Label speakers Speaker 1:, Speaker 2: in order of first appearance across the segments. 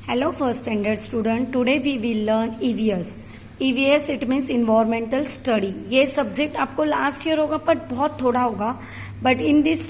Speaker 1: Hello first standard student, today we will learn EVS. EVS it means environmental study. ये subject आपको last year होगा but बहुत थोड़ा होगा, but in this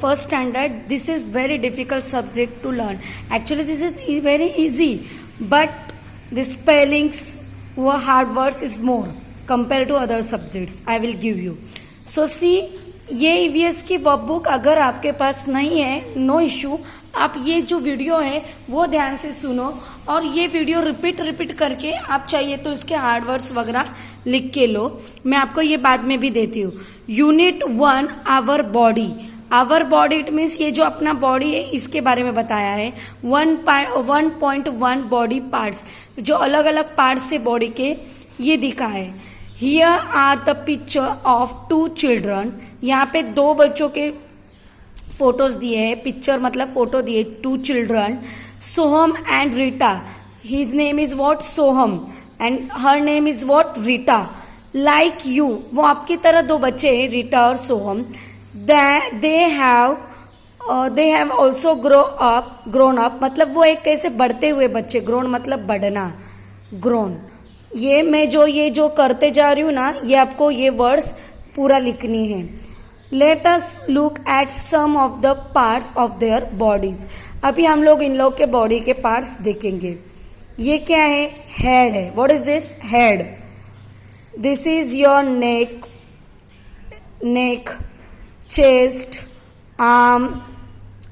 Speaker 1: first standard this is very difficult subject to learn. Actually this is very easy, but the spellings or hard words is more compared to other subjects. I will give you. So see, ये EVS की workbook अगर आपके पास नहीं है, no issue, आप ये जो video है वो ध्यान से सुनो और ये वीडियो रिपीट करके आप चाहिए तो इसके हार्ड वर्ड्स वगैरह लिख के लो. मैं आपको ये बाद में भी देती हूँ. Unit 1 our body. Our body it means ये जो अपना बॉडी है इसके बारे में बताया है. 1.1 बॉडी पार्ट्स, जो अलग अलग पार्ट्स से बॉडी के ये दिखा है. Here are the picture of 2 children. यहाँ पे 2 बच्चों के फोटोज दिए हैं. पिक्चर मतलब फोटो दिए. 2 children, Soham and Rita. His name is what? Soham, and her name is what? Rita. Like you, वो आपकी तरह 2 बच्चे हैं, रीटा और Soham. They have also grown up, मतलब वो एक कैसे बढ़ते हुए बच्चे. ग्रोन मतलब बढ़ना, ग्रोन. ये जो करते जा रही हूँ ना, ये आपको ये वर्ड्स पूरा लिखनी है. Let us look at some of the parts of their bodies. अभी हम लोग इन लोग के बॉडी के पार्ट्स देखेंगे. ये क्या है? हेड है. What is this? Head. This is your neck, chest, arm,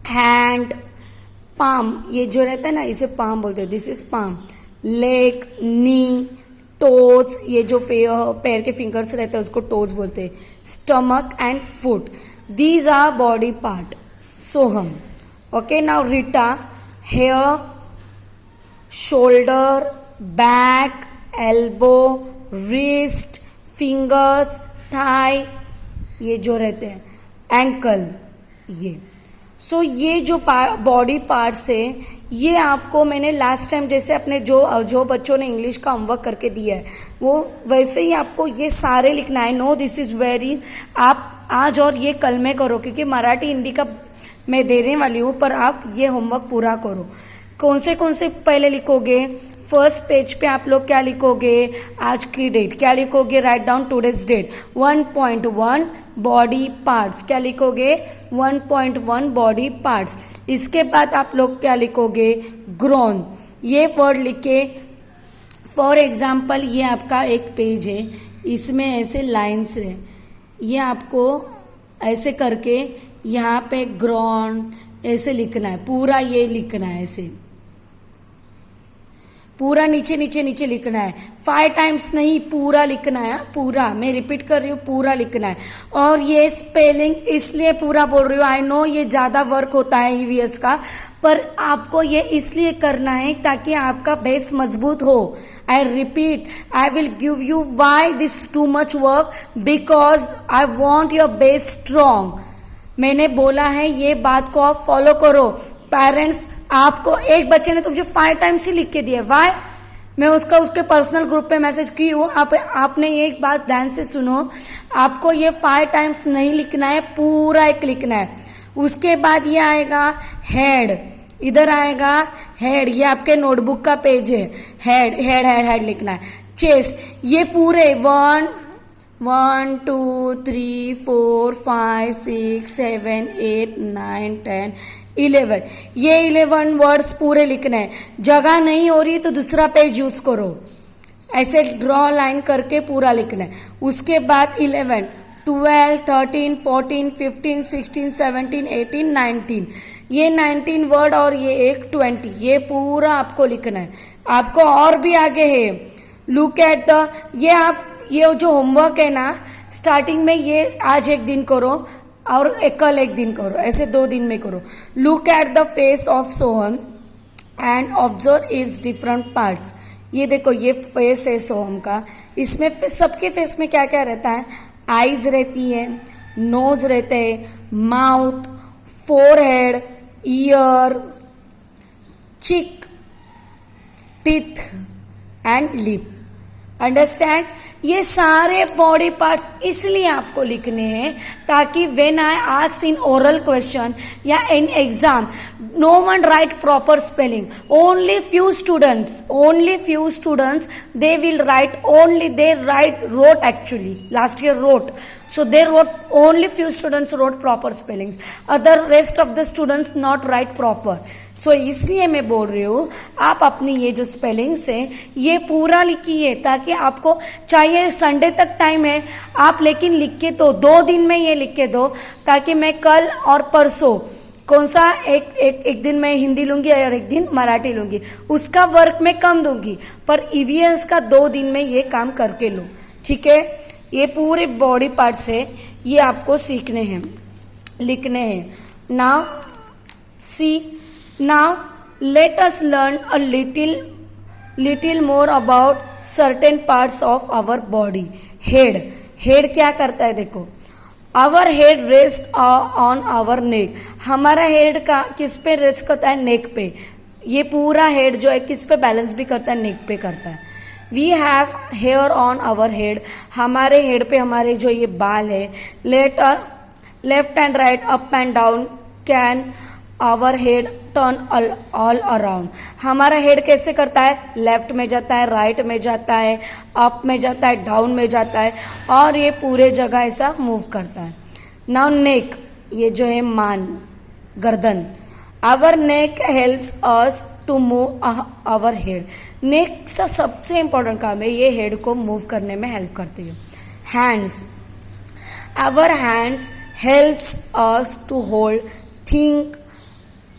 Speaker 1: hand, palm. ये जो रहता है ना, इसे पाम बोलते हैं. This is palm. Leg, knee, toes, ये जो पैर के फिंगर्स रहते हैं उसको टोज बोलते हैं. Stomach and foot. These are body part. Soham. Okay, now Rita. Hair, shoulder, back, elbow, wrist, fingers, thigh, ये जो रहते हैं, एंकल. ये ये जो बॉडी पार्ट्स है, ये आपको मैंने लास्ट टाइम जैसे अपने जो बच्चों ने इंग्लिश का होमवर्क करके दिया है वो वैसे ही आपको ये सारे लिखना है. नो दिस इज वेरी, आप आज और ये कल में करो क्योंकि मराठी हिंदी का मैं देने वाली हूँ, पर आप ये होमवर्क पूरा करो. कौन से पहले लिखोगे? फर्स्ट पेज पे आप लोग क्या लिखोगे? आज की डेट. क्या लिखोगे? Write down today's date. 1.1 body parts. क्या लिखोगे? 1.1 बॉडी पार्ट्स. इसके बाद आप लोग क्या लिखोगे? ग्रोन. ये वर्ड लिखे. फॉर एग्जाम्पल ये आपका एक पेज है, इसमें ऐसे लाइन्स है. ये आपको ऐसे करके यहाँ पे ग्रोन ऐसे लिखना है. पूरा ये लिखना है, ऐसे पूरा नीचे लिखना है. 5 टाइम्स नहीं, पूरा लिखना है. पूरा, मैं रिपीट कर रही हूँ, पूरा लिखना है. और ये स्पेलिंग इसलिए पूरा बोल रही हूँ, आई नो ये ज्यादा वर्क होता है ईवीएस का, पर आपको ये इसलिए करना है ताकि आपका बेस मजबूत हो. I repeat, I will give you why this too much work, because I want your base strong. मैंने बोला है, ये बात को आप फॉलो करो. पेरेंट्स, आपको एक बच्चे ने तो मुझे 5 टाइम्स ही लिख के दिया. वाई? मैं उसके पर्सनल ग्रुप पे मैसेज की हूँ. आपने ये एक बात ध्यान से सुनो, आपको ये 5 टाइम्स नहीं लिखना है, पूरा एक लिखना है. उसके बाद ये आएगा हेड. इधर आएगा हेड, ये आपके नोटबुक का पेज है. हेड लिखना है. चेस्ट, ये पूरे 1 2 3 4 5 6 7 8 9 10 11. ये 11 वर्ड्स पूरे लिखने हैं. जगह नहीं हो रही तो दूसरा पेज यूज करो. ऐसे ड्रॉ लाइन करके पूरा लिखना है. उसके बाद 11, 12, 13, 14, 15, 16, 17, 18, 19. ये 19 वर्ड और ये एक 20. ये पूरा आपको लिखना है. आपको और भी आगे है. लुक एट द, ये जो होमवर्क है ना, स्टार्टिंग में ये आज एक दिन करो और कल एक दिन करो, ऐसे 2 दिन में करो. Look at the face of Soham and observe it's different parts. ये देखो, ये फेस है सोहम का. इसमें सबके फेस में क्या क्या रहता है? आईज रहती है, नोज रहते हैं, mouth, forehead, ear, cheek, teeth and lip. Understand? ये सारे बॉडी पार्ट्स इसलिए आपको लिखने हैं ताकि when I ask in oral question या in exam, no one write proper spelling. Only few students they will write, wrote actually last year wrote, so they wrote, only few students wrote proper spellings, other rest of the students not write proper. सो इसलिए मैं बोल रही हूँ आप अपनी ये जो spellings है ये पूरा लिखिए, ताकि आपको चाहिए संडे तक टाइम है आप, लेकिन लिख के तो 2 दिन में ये लिख के दो, ताकि मैं कल और परसों कौन सा एक दिन मैं हिंदी लूंगी और एक दिन मराठी लूंगी, उसका वर्क मैं कम दूंगी, पर ईवीएस का 2 दिन में ये काम करके लो, ठीक है। ये पूरे बॉडी पार्ट्स है, ये आपको सीखने हैं, लिखने हैं। Now let us learn a little more about certain parts of our body. Head क्या करता है देखो, our head rest on our neck, हमारा हेड का किस पे रेस्ट करता है, नेक पे। ये पूरा हेड जो है किस पे बैलेंस भी करता है, नेक पे करता है। We have hair on our head, हमारे हेड पे हमारे जो ये बाल है। Left and right, up and down, can our head turn all around, हमारा हेड कैसे करता है, लेफ्ट में जाता है, राइट में जाता है, अप में जाता है, डाउन में जाता है, और ये पूरे जगह ऐसा मूव करता है। नाउ नेक, ये जो है मान, गर्दन, our neck helps us to move our head, neck का सबसे इंपॉर्टेंट काम है, ये हेड को मूव करने में हेल्प करती है। Hands, our hands helps us to hold, think,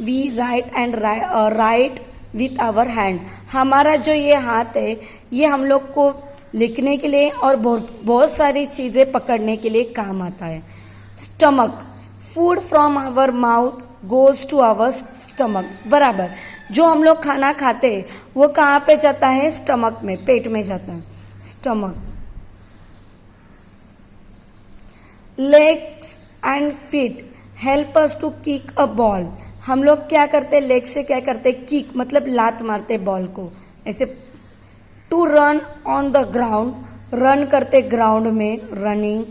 Speaker 1: we write and write with our hand, हमारा जो ये हाथ है ये हम लोग को लिखने के लिए और बहुत सारी चीज़ें पकड़ने के लिए काम आता है। Stomach, food from our mouth goes to our stomach, बराबर जो हम लोग खाना खाते हैं वो कहाँ पे जाता है, स्टमक में, पेट में जाता है, stomach. Legs and feet help us to kick a ball, हम लोग क्या करते हैं, लेग से क्या करते हैं, किक मतलब लात मारते बॉल को ऐसे। To run on the ground, run करते ग्राउंड में, रनिंग,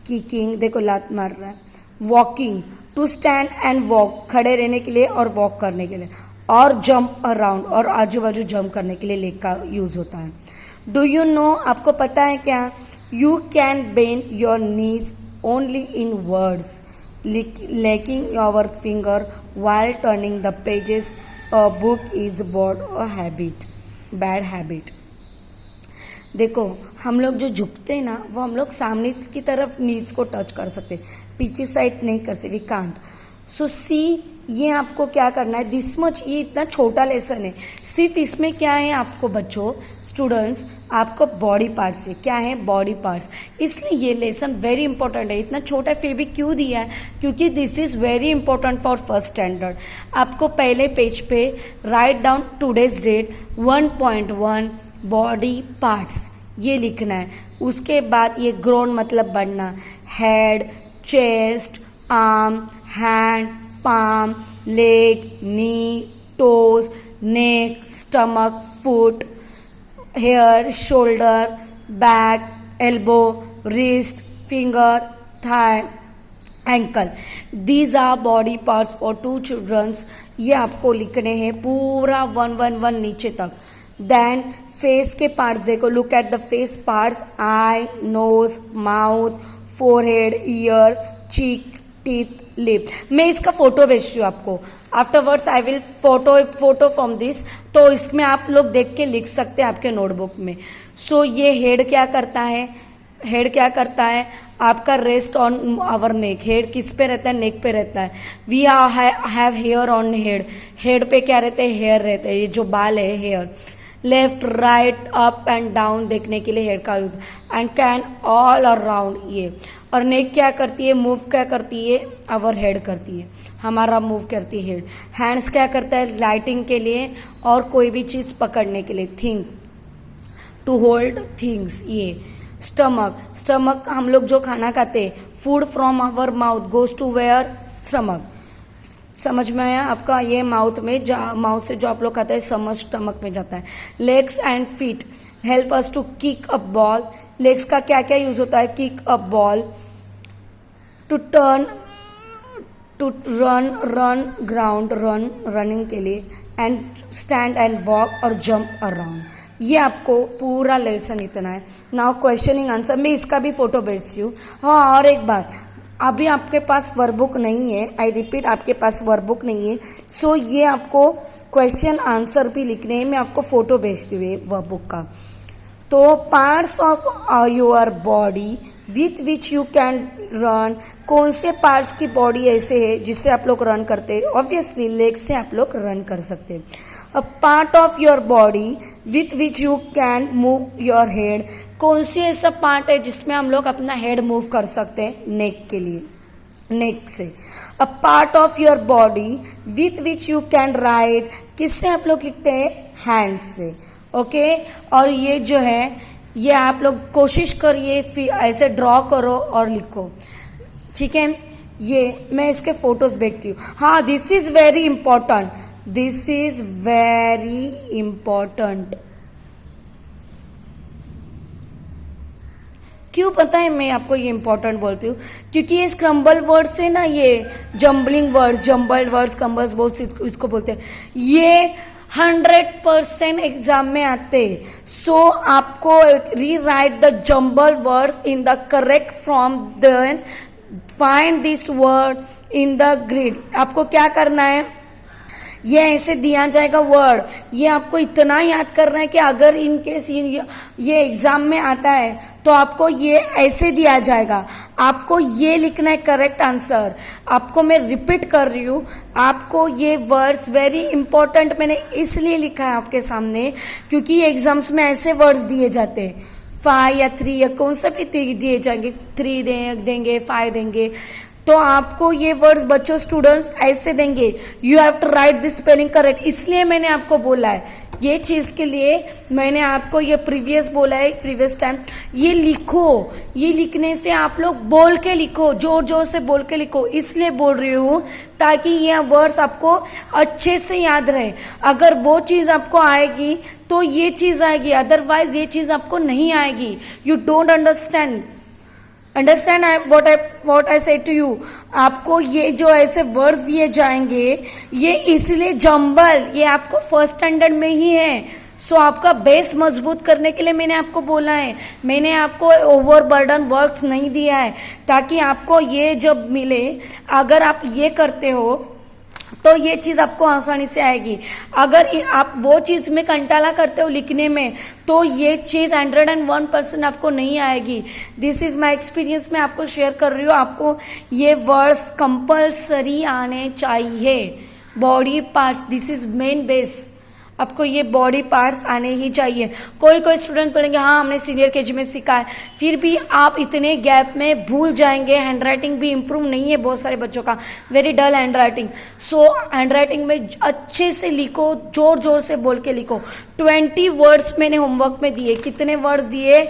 Speaker 1: किकिंग, देखो लात मार रहा है। Walking, to stand and walk, खड़े रहने के लिए और वॉक करने के लिए। और जंप अराउंड, और आजू बाजू जंप करने के लिए लेग का यूज होता है। डू यू नो, आपको पता है क्या, you can bend your knees only in words, licking your finger while turning the pages, a book is bad habit। देखो हम लोग जो झुकते हैं ना वो हम लोग सामने की तरफ नीज को टच कर सकते, पीछे साइड नहीं कर सकते, वी कांट। सो सी, ये आपको क्या करना है, दिस मच, ये इतना छोटा लेसन है, सिर्फ इसमें क्या है आपको बच्चों, स्टूडेंट्स, आपको बॉडी पार्ट्स है, क्या है, बॉडी पार्ट्स, इसलिए ये लेसन वेरी इंपॉर्टेंट है। इतना छोटा फिर भी क्यों दिया है, क्योंकि this is very important for first standard. आपको पहले पेज पे write down today's date 1.1 body parts ये लिखना है। उसके बाद ये ग्रोन मतलब बढ़ना, head, chest, arm, hand, palm, leg, knee, toes, neck, stomach, foot, hair, shoulder, back, elbow, wrist, finger, thigh, ankle. These are body parts for 2 childrens. ये आपको लिखने हैं पूरा 111 नीचे तक। देन फेस के पार्ट्स देखो, look at the face parts, eye, nose, mouth, forehead, ear, cheek, teeth, lip. मैं इसका फोटो भेजती हूँ आपको, afterwards I will photo from this, तो इसमें आप लोग देख के लिख सकते हैं आपके नोटबुक में। सो ये हेड क्या करता है, हेड क्या करता है आपका, rest on our neck, head किस पे रहता है, नेक पे रहता है। We have hair on head, head पे क्या रहते हैं, हेयर रहते हैं, ये जो बाल है hair. Left, right, up and down देखने के लिए हेड का use, and can all around ये। और नेक क्या करती है, मूव क्या करती है, आवर हेड करती है, हमारा मूव करती है हेड। हैंड्स क्या करता है, लाइटिंग के लिए और कोई भी चीज़ पकड़ने के लिए, थिंक, टू होल्ड थिंग्स ये। स्टमक हम लोग जो खाना खाते हैं, food from our mouth goes to where, stomach, समझ में आया आपका, ये माउथ में, माउथ से जो आप लोग खाते हैं समझ स्टमक में जाता है। Legs and feet, help us to kick a ball. Legs का क्या क्या यूज होता है? Kick a ball, to turn, to run ground, running के लिए, एंड स्टैंड एंड वॉक और जंप अराउंड। ये आपको पूरा लेसन इतना है। नाउ क्वेश्चनिंग आंसर, मैं इसका भी फोटो भेजती हूँ। हाँ, और एक बात, अभी आपके पास वर्कबुक नहीं है, आई रिपीट, आपके पास वर्कबुक नहीं है, सो ये आपको क्वेश्चन आंसर भी लिखने हैं। मैं आपको फोटो भेजती हूँ वर्कबुक का। तो parts of your body with which you can run, कौन से पार्ट्स की बॉडी ऐसे है जिससे आप लोग रन करते हैं? ऑब्वियसली लेग से आप लोग रन कर सकते हैं। A part of your body with which you can move your head, कौन सी ऐसा पार्ट है जिसमें हम लोग अपना हेड मूव कर सकते हैं? नेक के लिए, नेक से। A part of your body with which you can write, किससे आप लोग लिखते हैं? हैंड्स से। ओके, और ये जो है ये आप लोग कोशिश करिए फिर ऐसे ड्रॉ करो और लिखो, ठीक है? ये मैं इसके फोटोज भेजती हूँ। हाँ, this is very important, this is very important. क्यों पता है मैं आपको ये इंपॉर्टेंट बोलती हूँ? क्योंकि ये स्क्रम्बल वर्ड से ना, ये जम्बलिंग वर्ड्स, जम्बल्ड वर्ड्स, कम्बल्स बहुत इसको बोलते हैं, ये 100% एग्जाम में आते। सो आपको rewrite the jumble words in the correct form, then find this word in the grid. आपको क्या करना है? ये ऐसे दिया जाएगा वर्ड, ये आपको इतना याद करना है कि अगर इन केस ये एग्जाम में आता है तो आपको ये ऐसे दिया जाएगा, आपको ये लिखना है करेक्ट आंसर। आपको मैं रिपीट कर रही हूँ, आपको ये वर्ड्स वेरी इंपॉर्टेंट मैंने इसलिए लिखा है आपके सामने क्योंकि एग्जाम्स में ऐसे वर्ड्स दिए जाते हैं, 5 या 3 या कौन सा भी दिए जाएंगे, 3 देंगे, 5 देंगे, तो आपको ये वर्ड्स बच्चों स्टूडेंट्स ऐसे देंगे। You have to write this spelling correct, इसलिए मैंने आपको बोला है ये चीज के लिए, मैंने आपको ये प्रीवियस बोला है, प्रीवियस टाइम ये लिखो। ये लिखने से आप लोग बोल के लिखो, जोर जोर से बोल के लिखो, इसलिए बोल रही हूँ ताकि ये वर्ड्स आपको अच्छे से याद रहे। अगर वो चीज आपको आएगी तो ये चीज आएगी, अदरवाइज ये चीज आपको नहीं आएगी। You don't understand what I say to you। आपको ये जो ऐसे वर्ड्स दिए जाएंगे ये इसलिए जम्बल, ये आपको फर्स्ट स्टैंडर्ड में ही है। सो आपका बेस मजबूत करने के लिए मैंने आपको बोला है, मैंने आपको ओवरबर्डन वर्क्स नहीं दिया है ताकि आपको ये जब मिले, अगर आप ये करते हो तो ये चीज आपको आसानी से आएगी। अगर आप वो चीज में कंटाला करते हो लिखने में तो ये चीज 101% आपको नहीं आएगी। दिस इज माय एक्सपीरियंस, मैं आपको शेयर कर रही हूँ। आपको ये वर्ड्स कंपल्सरी आने चाहिए। Body parts, this is main base, आपको ये बॉडी पार्ट्स आने ही चाहिए। कोई कोई स्टूडेंट बोलेंगे हाँ हमने सीनियर केजी में सीखा है, फिर भी आप इतने गैप में भूल जाएंगे। हैंड राइटिंग भी इम्प्रूव नहीं है बहुत सारे बच्चों का, very dull handwriting. So handwriting में अच्छे से लिखो, जोर जोर से बोल के लिखो। 20 वर्ड्स मैंने होमवर्क में दिए, कितने वर्ड्स दिए?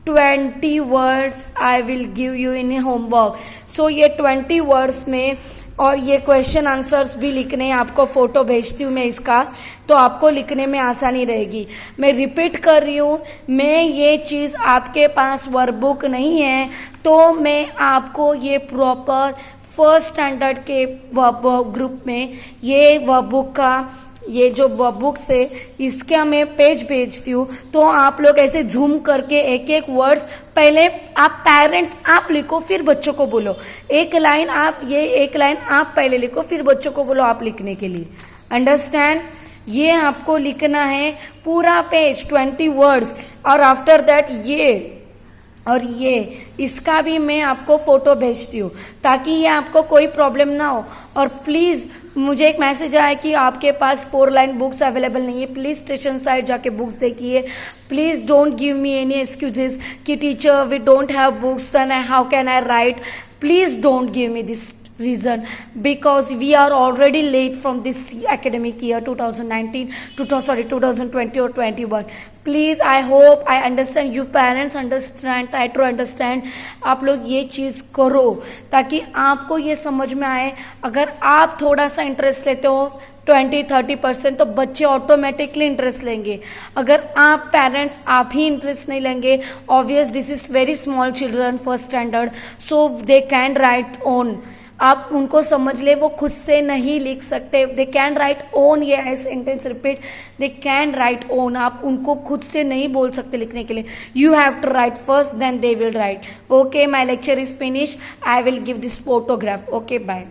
Speaker 1: 20 words I will give you in homework. So ये 20 वर्ड्स में, और ये क्वेश्चन आंसर्स भी लिखने हैं, आपको फोटो भेजती हूँ मैं इसका, तो आपको लिखने में आसानी रहेगी। मैं रिपीट कर रही हूँ, मैं ये चीज़, आपके पास वर्कबुक नहीं है तो मैं आपको ये प्रॉपर फर्स्ट स्टैंडर्ड के ग्रुप में ये वर्कबुक का, ये जो वर्कबुक से इसका मैं पेज भेजती हूँ, तो आप लोग ऐसे जूम करके एक एक वर्ड्स, पहले आप पेरेंट्स आप लिखो फिर बच्चों को बोलो, एक लाइन आप, ये एक लाइन आप पहले लिखो फिर बच्चों को बोलो आप लिखने के लिए। अंडरस्टैंड? ये आपको लिखना है पूरा पेज 20 वर्ड्स, और आफ्टर दैट ये और ये, इसका भी मैं आपको फोटो भेजती हूँ ताकि ये आपको कोई प्रॉब्लम ना हो। और प्लीज, मुझे एक मैसेज आया कि आपके पास 4 लाइन बुक्स अवेलेबल नहीं है, प्लीज स्टेशन साइड जाके बुक्स देखिए। Please don't give me any excuses कि teacher we don't have books, then how can I write. Please don't give me this reason because we are already late from this academic year 2019 2020 or 21. Please, I hope I understand, you parents understand, try to understand। आप लोग ये चीज करो ताकि आपको ये समझ में आए। अगर आप थोड़ा सा इंटरेस्ट लेते हो 20-30%, तो बच्चे ऑटोमेटिकली इंटरेस्ट लेंगे। अगर आप पेरेंट्स आप ही इंटरेस्ट नहीं लेंगे, obvious this is very small children, first standard, so they can write own. आप उनको समझ ले, वो खुद से नहीं लिख सकते। दे कैन राइट ओन, ये है sentence repeat, they can write own. आप उनको खुद से नहीं बोल सकते लिखने के लिए। You have to write first, then they will write. Okay, my lecture is finish. I will give this photograph. Okay, bye.